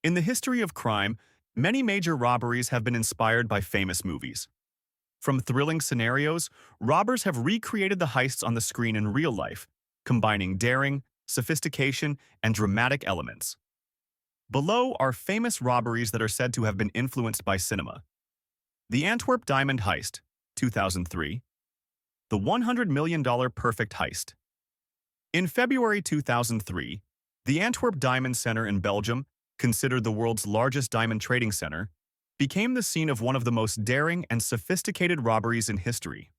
In the history of crime, many major robberies have been inspired by famous movies. From thrilling scenarios, robbers have recreated the heists on the screen in real life, combining daring, sophistication, and dramatic elements. Below are famous robberies that are said to have been influenced by cinema. The Antwerp Diamond Heist, 2003. The $100 million Perfect Heist. In February 2003, the Antwerp Diamond Center in Belgium, considered the world's largest diamond trading center, became the scene of one of the most daring and sophisticated robberies in history.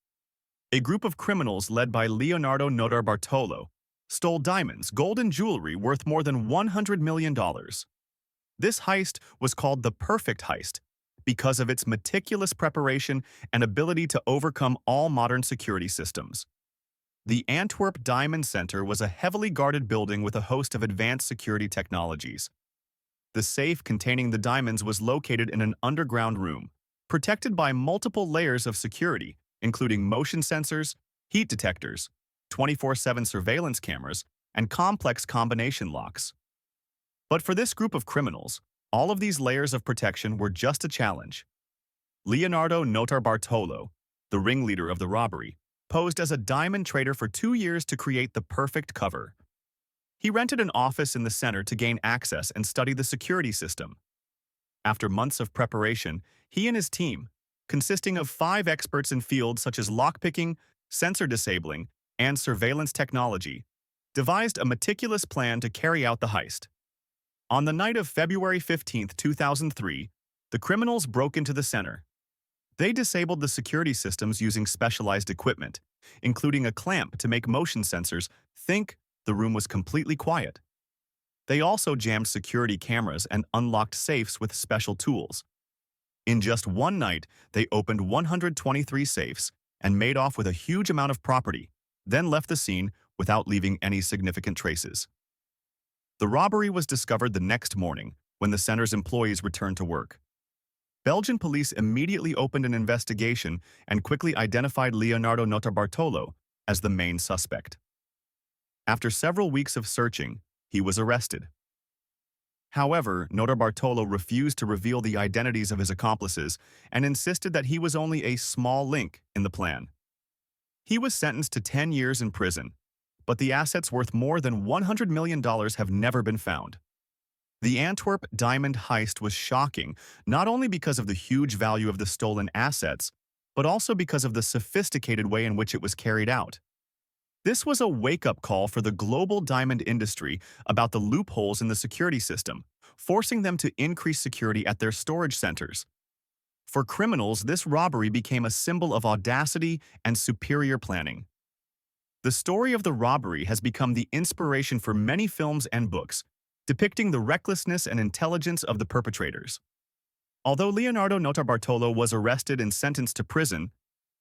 A group of criminals led by Leonardo Notarbartolo stole diamonds, gold, and jewelry worth more than $100 million. This heist was called the Perfect Heist because of its meticulous preparation and ability to overcome all modern security systems. The Antwerp Diamond Center was a heavily guarded building with a host of advanced security technologies. The safe containing the diamonds was located in an underground room, protected by multiple layers of security, including motion sensors, heat detectors, 24/7 surveillance cameras, and complex combination locks. But for this group of criminals, all of these layers of protection were just a challenge. Leonardo Notarbartolo, the ringleader of the robbery, posed as a diamond trader for 2 years to create the perfect cover. He rented an office in the center to gain access and study the security system. After months of preparation, he and his team, consisting of 5 experts in fields such as lockpicking, sensor disabling, and surveillance technology, devised a meticulous plan to carry out the heist. On the night of February 15, 2003, the criminals broke into the center. They disabled the security systems using specialized equipment, including a clamp to make motion sensors think the room was completely quiet. They also jammed security cameras and unlocked safes with special tools. In just one night, they opened 123 safes and made off with a huge amount of property, then left the scene without leaving any significant traces. The robbery was discovered the next morning when the center's employees returned to work. Belgian police immediately opened an investigation and quickly identified Leonardo Notarbartolo as the main suspect. After several weeks of searching, he was arrested. However, Notarbartolo refused to reveal the identities of his accomplices and insisted that he was only a small link in the plan. He was sentenced to 10 years in prison, but the assets worth more than $100 million have never been found. The Antwerp diamond heist was shocking, not only because of the huge value of the stolen assets, but also because of the sophisticated way in which it was carried out. This was a wake-up call for the global diamond industry about the loopholes in the security system, forcing them to increase security at their storage centers. For criminals, this robbery became a symbol of audacity and superior planning. The story of the robbery has become the inspiration for many films and books, depicting the recklessness and intelligence of the perpetrators. Although Leonardo Notarbartolo was arrested and sentenced to prison,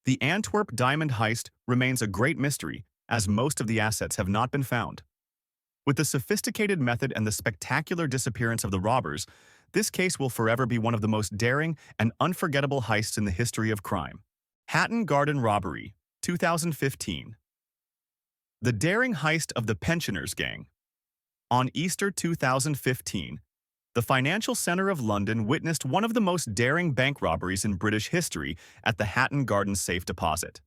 the Antwerp diamond heist remains a great mystery, as most of the assets have not been found. With the sophisticated method and the spectacular disappearance of the robbers, this case will forever be one of the most daring and unforgettable heists in the history of crime. Hatton Garden Robbery, 2015. The daring heist of the Pensioners Gang. On Easter 2015, the financial centre of London witnessed one of the most daring bank robberies in British history at the Hatton Garden Safe Deposit.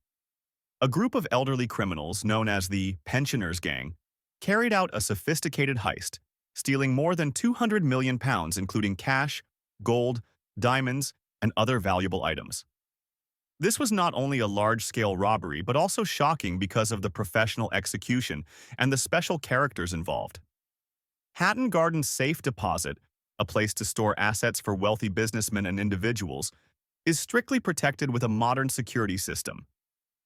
A group of elderly criminals, known as the Pensioners Gang, carried out a sophisticated heist, stealing more than £200 million, including cash, gold, diamonds, and other valuable items. This was not only a large-scale robbery, but also shocking because of the professional execution and the special characters involved. Hatton Garden Safe Deposit, a place to store assets for wealthy businessmen and individuals, is strictly protected with a modern security system.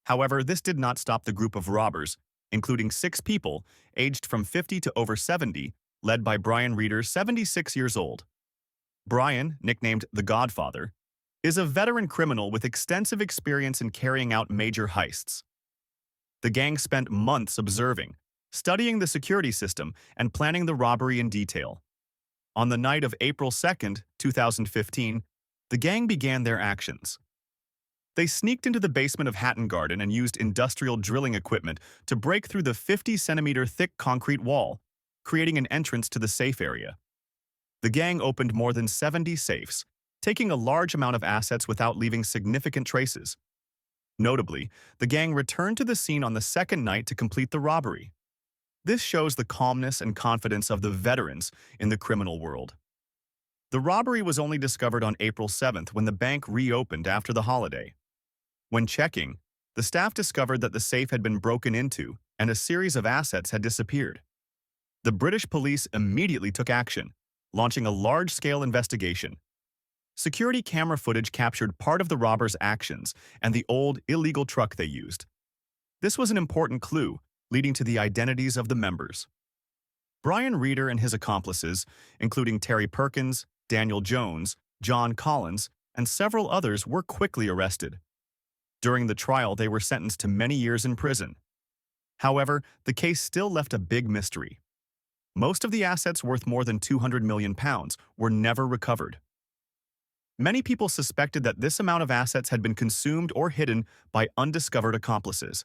However, this did not stop the group of robbers, including 6 people, aged from 50 to over 70, led by Brian Reeder, 76 years old. Brian, nicknamed the Godfather, is a veteran criminal with extensive experience in carrying out major heists. The gang spent months observing, studying the security system, and planning the robbery in detail. On the night of April 2, 2015, the gang began their actions. They sneaked into the basement of Hatton Garden and used industrial drilling equipment to break through the 50-centimeter thick concrete wall, creating an entrance to the safe area. The gang opened more than 70 safes, taking a large amount of assets without leaving significant traces. Notably, the gang returned to the scene on the second night to complete the robbery. This shows the calmness and confidence of the veterans in the criminal world. The robbery was only discovered on April 7th when the bank reopened after the holiday. When checking, the staff discovered that the safe had been broken into and a series of assets had disappeared. The British police immediately took action, launching a large-scale investigation. Security camera footage captured part of the robbers' actions and the old, illegal truck they used. This was an important clue, leading to the identities of the members. Brian Reeder and his accomplices, including Terry Perkins, Daniel Jones, John Collins, and several others, were quickly arrested. During the trial, they were sentenced to many years in prison. However, the case still left a big mystery. Most of the assets worth more than £200 million were never recovered. Many people suspected that this amount of assets had been consumed or hidden by undiscovered accomplices.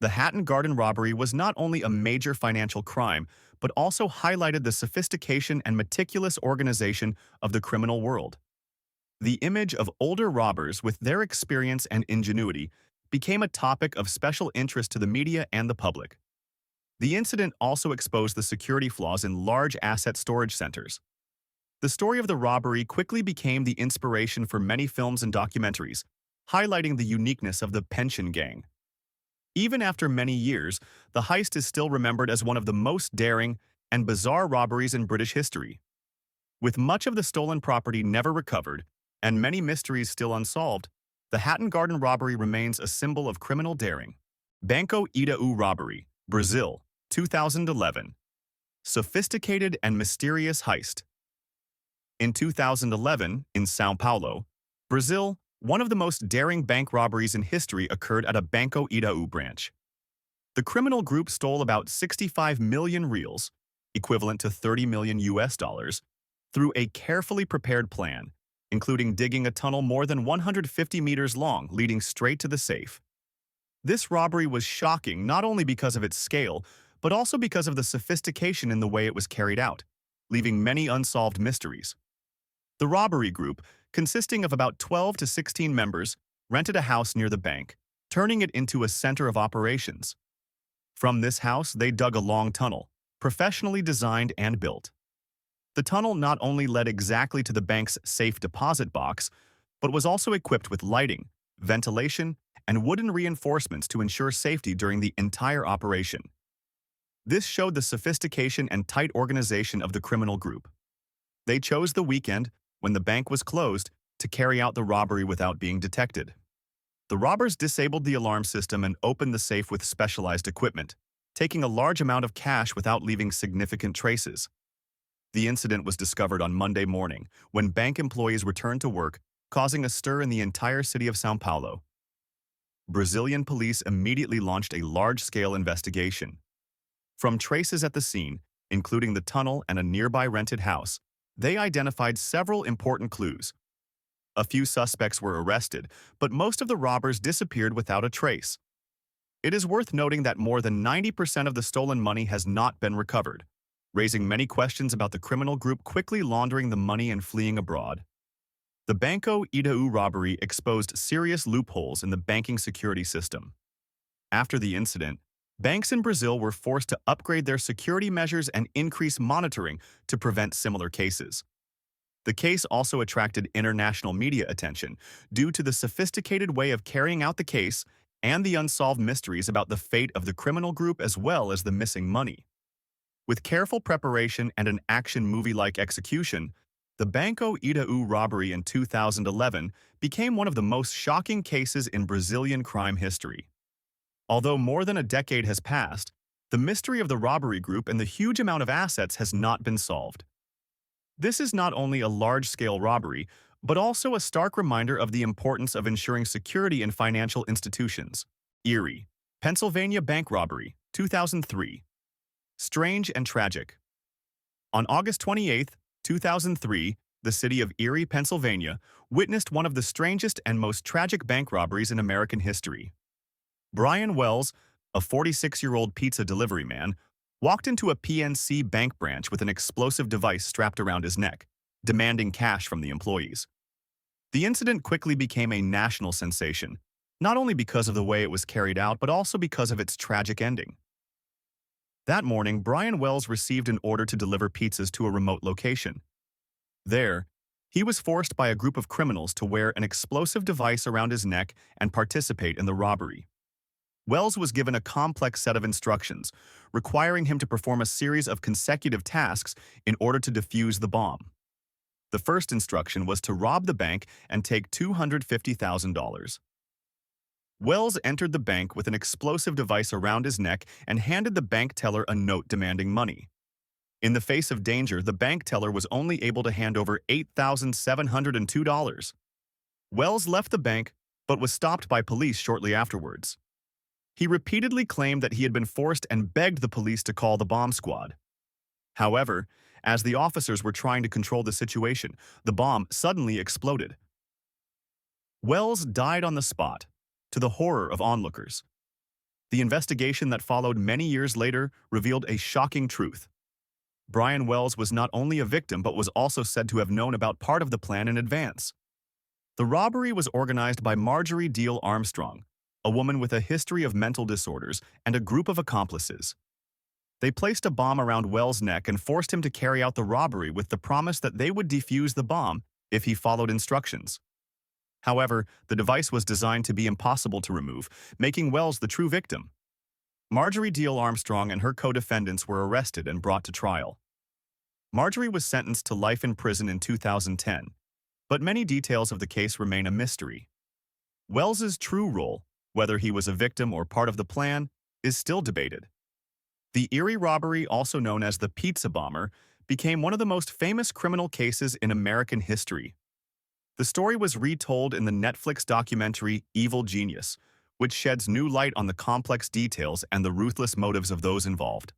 The Hatton Garden robbery was not only a major financial crime, but also highlighted the sophistication and meticulous organization of the criminal world. The image of older robbers with their experience and ingenuity became a topic of special interest to the media and the public. The incident also exposed the security flaws in large asset storage centers. The story of the robbery quickly became the inspiration for many films and documentaries, highlighting the uniqueness of the pension gang. Even after many years, the heist is still remembered as one of the most daring and bizarre robberies in British history. With much of the stolen property never recovered and many mysteries still unsolved, the Hatton Garden robbery remains a symbol of criminal daring. Banco Itaú robbery, Brazil, 2011. Sophisticated and mysterious heist. In 2011, in São Paulo, Brazil, one of the most daring bank robberies in history occurred at a Banco Itaú branch. The criminal group stole about 65 million reals, equivalent to 30 million US dollars, through a carefully prepared plan, including digging a tunnel more than 150 meters long leading straight to the safe. This robbery was shocking not only because of its scale, but also because of the sophistication in the way it was carried out, leaving many unsolved mysteries. The robbery group, consisting of about 12 to 16 members, rented a house near the bank, turning it into a center of operations. From this house, they dug a long tunnel, professionally designed and built. The tunnel not only led exactly to the bank's safe deposit box, but was also equipped with lighting, ventilation, and wooden reinforcements to ensure safety during the entire operation. This showed the sophistication and tight organization of the criminal group. They chose the weekend, when the bank was closed, to carry out the robbery without being detected. The robbers disabled the alarm system and opened the safe with specialized equipment, taking a large amount of cash without leaving significant traces. The incident was discovered on Monday morning, when bank employees returned to work, causing a stir in the entire city of São Paulo. Brazilian police immediately launched a large-scale investigation. From traces at the scene, including the tunnel and a nearby rented house, they identified several important clues. A few suspects were arrested, but most of the robbers disappeared without a trace. It is worth noting that more than 90% of the stolen money has not been recovered, raising many questions about the criminal group quickly laundering the money and fleeing abroad. The Banco Itaú robbery exposed serious loopholes in the banking security system. After the incident, banks in Brazil were forced to upgrade their security measures and increase monitoring to prevent similar cases. The case also attracted international media attention due to the sophisticated way of carrying out the case and the unsolved mysteries about the fate of the criminal group as well as the missing money. With careful preparation and an action movie-like execution, the Banco Itaú robbery in 2011 became one of the most shocking cases in Brazilian crime history. Although more than a decade has passed, the mystery of the robbery group and the huge amount of assets has not been solved. This is not only a large-scale robbery, but also a stark reminder of the importance of ensuring security in financial institutions. Erie, Pennsylvania bank robbery, 2003. Strange and tragic. On August 28, 2003, the city of Erie, Pennsylvania, witnessed one of the strangest and most tragic bank robberies in American history. Brian Wells, a 46-year-old pizza delivery man, walked into a PNC bank branch with an explosive device strapped around his neck, demanding cash from the employees. The incident quickly became a national sensation, not only because of the way it was carried out, but also because of its tragic ending. That morning, Brian Wells received an order to deliver pizzas to a remote location. There, he was forced by a group of criminals to wear an explosive device around his neck and participate in the robbery. Wells was given a complex set of instructions, requiring him to perform a series of consecutive tasks in order to defuse the bomb. The first instruction was to rob the bank and take $250,000. Wells entered the bank with an explosive device around his neck and handed the bank teller a note demanding money. In the face of danger, the bank teller was only able to hand over $8,702. Wells left the bank, but was stopped by police shortly afterwards. He repeatedly claimed that he had been forced and begged the police to call the bomb squad. However, as the officers were trying to control the situation, the bomb suddenly exploded. Wells died on the spot, to the horror of onlookers. The investigation that followed many years later revealed a shocking truth. Brian Wells was not only a victim but was also said to have known about part of the plan in advance. The robbery was organized by Marjorie Deal Armstrong, a woman with a history of mental disorders, and a group of accomplices. They placed a bomb around Wells' neck and forced him to carry out the robbery with the promise that they would defuse the bomb if he followed instructions. However, the device was designed to be impossible to remove, making Wells the true victim. Marjorie Deal Armstrong and her co-defendants were arrested and brought to trial. Marjorie was sentenced to life in prison in 2010, but many details of the case remain a mystery. Wells's true role, whether he was a victim or part of the plan, is still debated. The Erie robbery, also known as the Pizza Bomber, became one of the most famous criminal cases in American history. The story was retold in the Netflix documentary Evil Genius, which sheds new light on the complex details and the ruthless motives of those involved.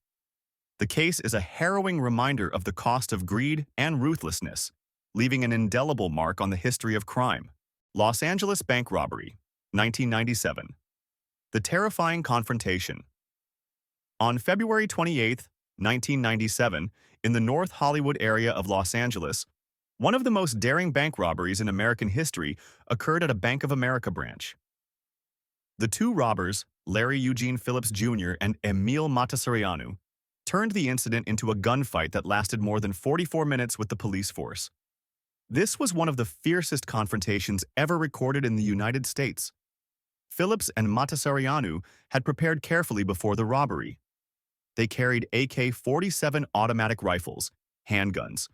The case is a harrowing reminder of the cost of greed and ruthlessness, leaving an indelible mark on the history of crime. Los Angeles bank robbery, 1997. The terrifying confrontation. On February 28, 1997, in the North Hollywood area of Los Angeles, one of the most daring bank robberies in American history occurred at a Bank of America branch. The two robbers, Larry Eugene Phillips Jr. and Emil Matasareanu, turned the incident into a gunfight that lasted more than 44 minutes with the police force. This was one of the fiercest confrontations ever recorded in the United States. Phillips and Matasareanu had prepared carefully before the robbery. They carried AK-47 automatic rifles, handguns,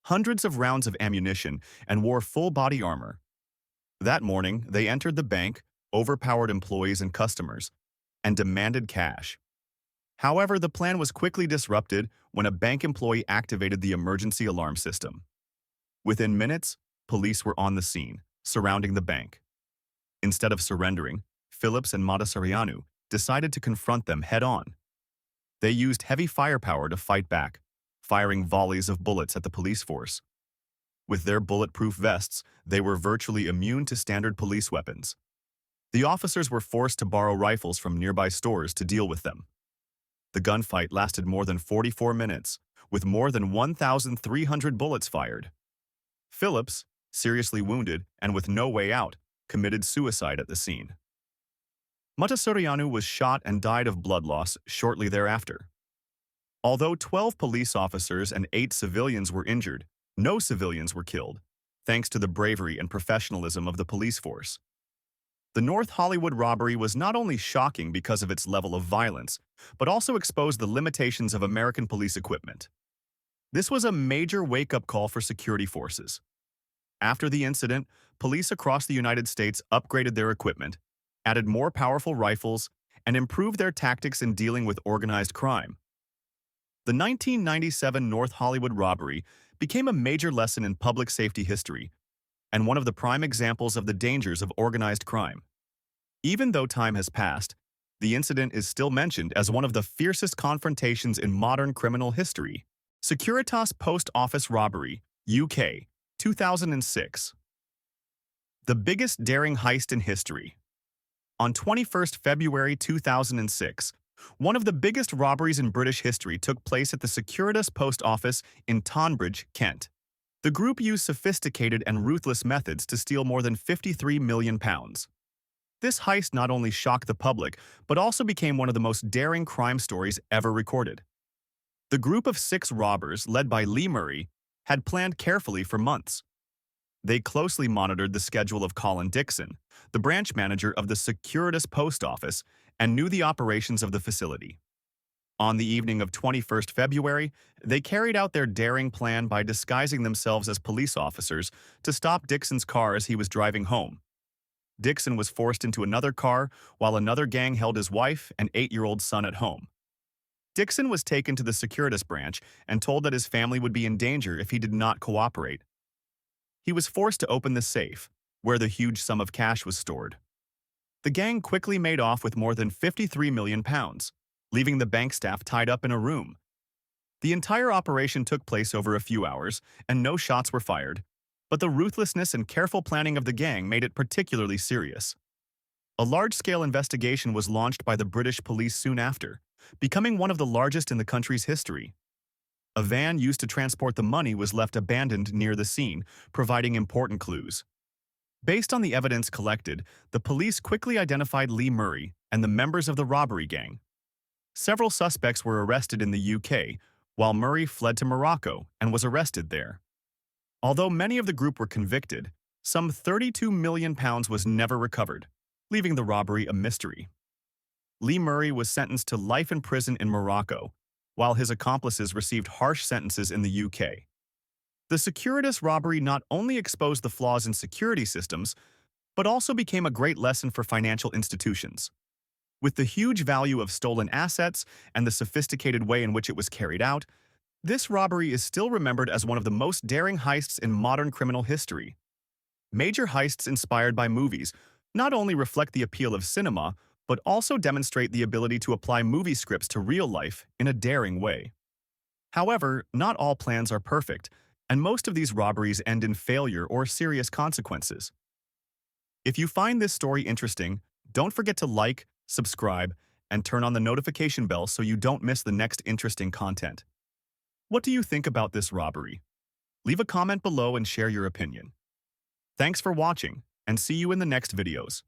hundreds of rounds of ammunition, and wore full body armor. That morning, they entered the bank, overpowered employees and customers, and demanded cash. However, the plan was quickly disrupted when a bank employee activated the emergency alarm system. Within minutes, police were on the scene, surrounding the bank. Instead of surrendering, Phillips and Matasareanu decided to confront them head-on. They used heavy firepower to fight back, firing volleys of bullets at the police force. With their bulletproof vests, they were virtually immune to standard police weapons. The officers were forced to borrow rifles from nearby stores to deal with them. The gunfight lasted more than 44 minutes, with more than 1,300 bullets fired. Phillips, seriously wounded and with no way out, committed suicide at the scene. Matasareanu was shot and died of blood loss shortly thereafter. Although 12 police officers and 8 civilians were injured, no civilians were killed, thanks to the bravery and professionalism of the police force. The North Hollywood robbery was not only shocking because of its level of violence, but also exposed the limitations of American police equipment. This was a major wake-up call for security forces. After the incident, police across the United States upgraded their equipment, added more powerful rifles, and improved their tactics in dealing with organized crime. The 1997 North Hollywood robbery became a major lesson in public safety history and one of the prime examples of the dangers of organized crime. Even though time has passed, the incident is still mentioned as one of the fiercest confrontations in modern criminal history. Securitas Post Office Robbery, UK, 2006. The biggest daring heist in history. On 21 February 2006, One of the biggest robberies in British history took place at the Securitas Post Office in Tonbridge, Kent. The group used sophisticated and ruthless methods to steal more than £53 million. This heist not only shocked the public, but also became one of the most daring crime stories ever recorded. The group of 6 robbers, led by Lee Murray, had planned carefully for months. They closely monitored the schedule of Colin Dixon, the branch manager of the Securitas Post Office, and knew the operations of the facility. On the evening of 21st February, they carried out their daring plan by disguising themselves as police officers to stop Dixon's car as he was driving home. Dixon was forced into another car while another gang held his wife and 8-year-old son at home. Dixon was taken to the Securitas branch and told that his family would be in danger if he did not cooperate. He was forced to open the safe, where the huge sum of cash was stored. The gang quickly made off with more than £53 million, leaving the bank staff tied up in a room. The entire operation took place over a few hours, and no shots were fired, but the ruthlessness and careful planning of the gang made it particularly serious. A large-scale investigation was launched by the British police soon after, becoming one of the largest in the country's history. A van used to transport the money was left abandoned near the scene, providing important clues. Based on the evidence collected, the police quickly identified Lee Murray and the members of the robbery gang. Several suspects were arrested in the UK, while Murray fled to Morocco and was arrested there. Although many of the group were convicted, some £32 million was never recovered, leaving the robbery a mystery. Lee Murray was sentenced to life in prison in Morocco, while his accomplices received harsh sentences in the UK. The Securitas robbery not only exposed the flaws in security systems, but also became a great lesson for financial institutions. With the huge value of stolen assets and the sophisticated way in which it was carried out, this robbery is still remembered as one of the most daring heists in modern criminal history. Major heists inspired by movies not only reflect the appeal of cinema, but also demonstrate the ability to apply movie scripts to real life in a daring way. However, not all plans are perfect, and most of these robberies end in failure or serious consequences. If you find this story interesting, don't forget to like, subscribe, and turn on the notification bell so you don't miss the next interesting content. What do you think about this robbery? Leave a comment below and share your opinion. Thanks for watching, and see you in the next videos.